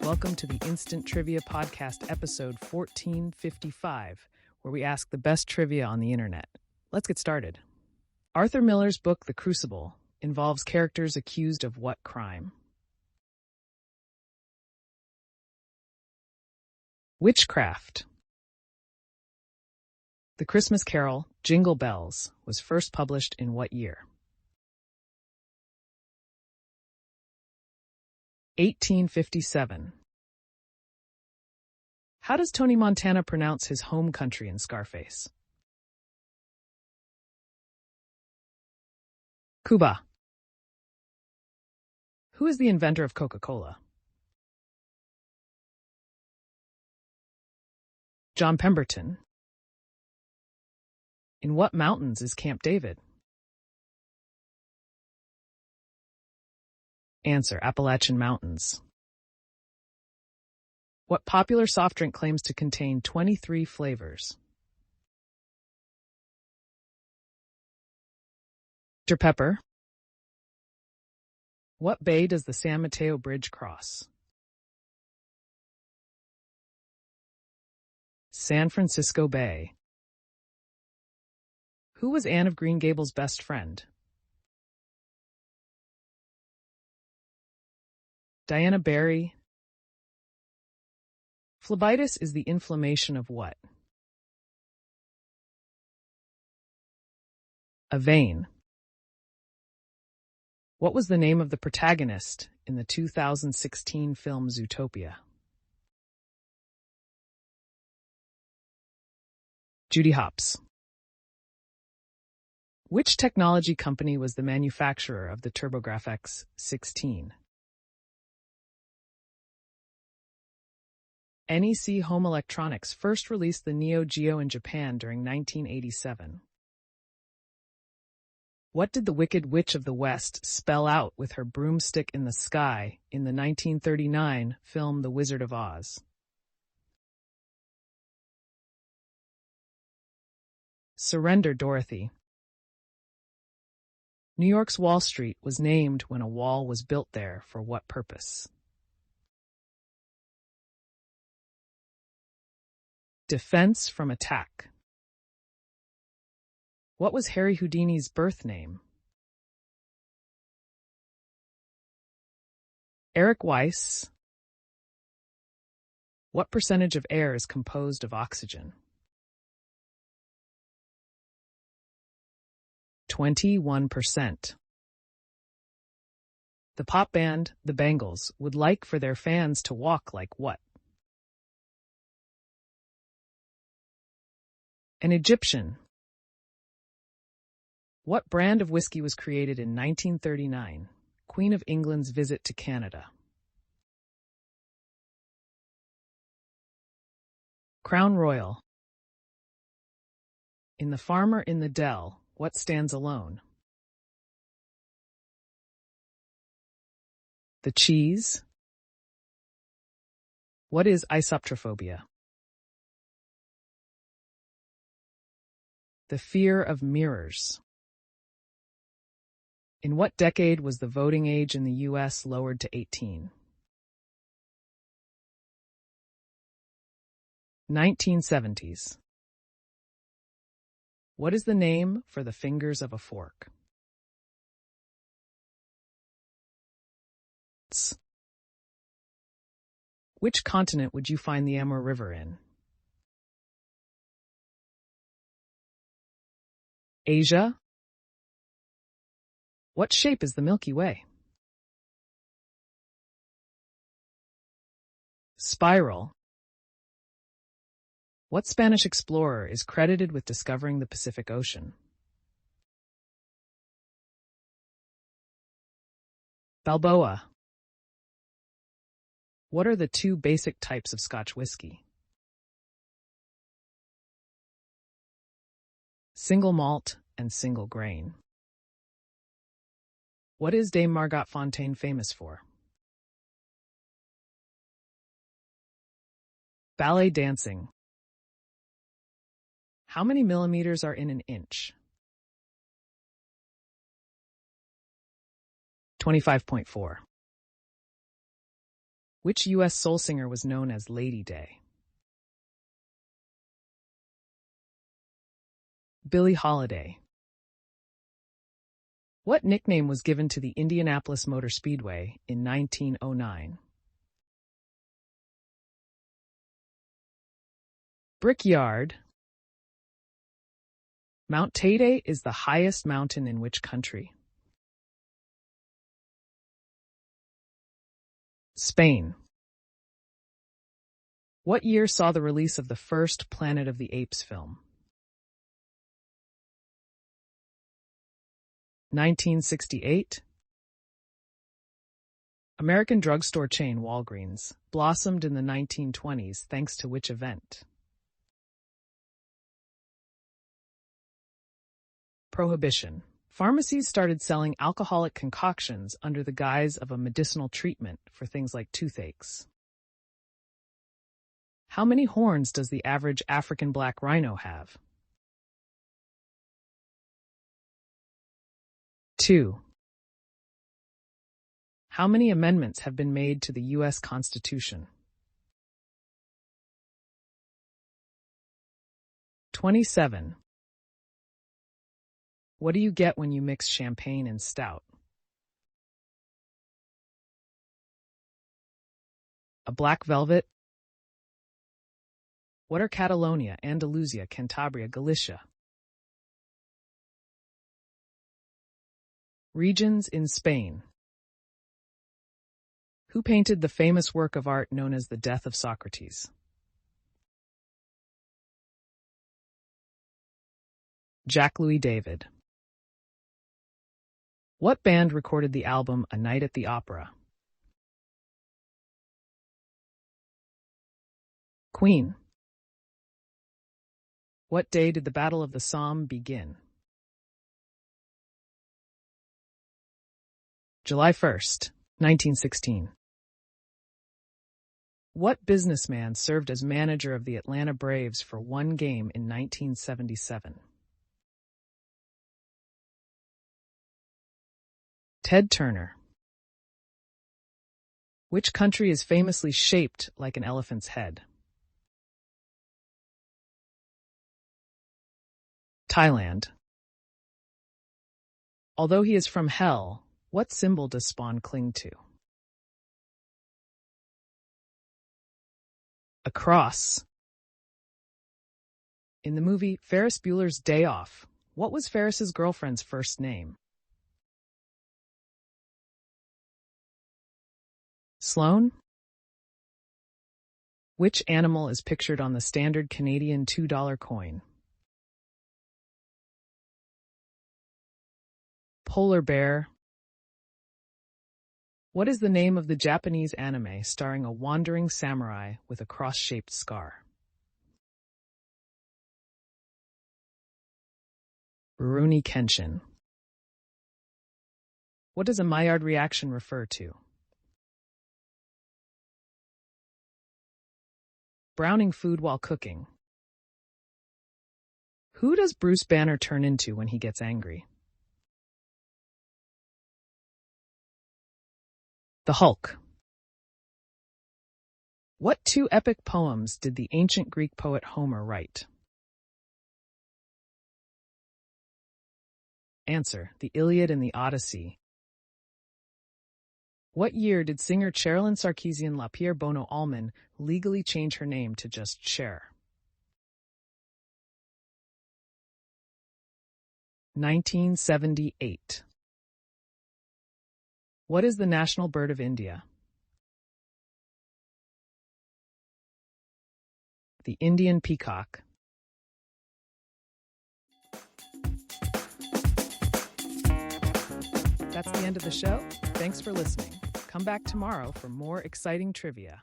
Welcome to the Instant Trivia Podcast, episode 1455, where we ask the best trivia on the internet. Let's get started. Arthur Miller's book, The Crucible, involves characters accused of what crime? Witchcraft. The Christmas Carol, Jingle Bells, was first published in what year? 1857. How does Tony Montana pronounce his home country in Scarface? Cuba. Who is the inventor of Coca-Cola? John Pemberton. In what mountains is Camp David? Answer: Appalachian Mountains. What popular soft drink claims to contain 23 flavors? Dr. Pepper. What bay does the San Mateo Bridge cross? San Francisco Bay. Who was Anne of Green Gables' best friend? Diana Barry. Phlebitis is the inflammation of what? A vein. What was the name of the protagonist in the 2016 film Zootopia? Judy Hopps. Which technology company was the manufacturer of the TurboGrafx 16? NEC Home Electronics first released the Neo Geo in Japan during 1987. What did the Wicked Witch of the West spell out with her broomstick in the sky in the 1939 film The Wizard of Oz? Surrender, Dorothy. New York's Wall Street was named when a wall was built there for what purpose? Defense from attack. What was Harry Houdini's birth name? Eric Weiss. What percentage of air is composed of oxygen? 21%. The pop band, The Bangles, would like for their fans to walk like what? An Egyptian. What brand of whiskey was created in 1939? Queen of England's visit to Canada. Crown Royal. In The Farmer in the Dell, what stands alone? The cheese. What is isoptrophobia? The fear of mirrors. In what decade was the voting age in the U.S. lowered to 18? 1970s. What is the name for the fingers of a fork? Which continent would you find the Amur River in? Asia. What shape is the Milky Way? Spiral. What Spanish explorer is credited with discovering the Pacific Ocean? Balboa. What are the two basic types of Scotch whiskey? Single malt and single grain. What is Dame Margot Fonteyn famous for? Ballet dancing. How many millimeters are in an inch? 25.4. Which U.S. soul singer was known as Lady Day? Billie Holiday. What nickname was given to the Indianapolis Motor Speedway in 1909? Brickyard. Mount Teide is the highest mountain in which country? Spain. What year saw the release of the first Planet of the Apes film? 1968. American drugstore chain Walgreens blossomed in the 1920s thanks to which event? Prohibition. Pharmacies started selling alcoholic concoctions under the guise of a medicinal treatment for things like toothaches. How many horns does the average African black rhino have? 2. How many amendments have been made to the U.S. Constitution? 27. What do you get when you mix champagne and stout? A black velvet? What are Catalonia, Andalusia, Cantabria, Galicia? Regions in Spain. Who painted the famous work of art known as The Death of Socrates? Jacques-Louis David. What band recorded the album A Night at the Opera? Queen. What day did the Battle of the Somme begin? July 1st, 1916. What businessman served as manager of the Atlanta Braves for one game in 1977? Ted Turner. Which country is famously shaped like an elephant's head? Thailand. Although he is from hell, what symbol does Spawn cling to? A cross. In the movie Ferris Bueller's Day Off, what was Ferris's girlfriend's first name? Sloane? Which animal is pictured on the standard Canadian $2 coin? Polar bear. What is the name of the Japanese anime starring a wandering samurai with a cross-shaped scar? Rurouni Kenshin. What does a Maillard reaction refer to? Browning food while cooking. Who does Bruce Banner turn into when he gets angry? The Hulk. What two epic poems did the ancient Greek poet Homer write? Answer: the Iliad and the Odyssey. What year did singer Cherilyn Sarkeesian LaPierre Bono Allman legally change her name to just Cher? 1978. What is the national bird of India? The Indian peacock. That's the end of the show. Thanks for listening. Come back tomorrow for more exciting trivia.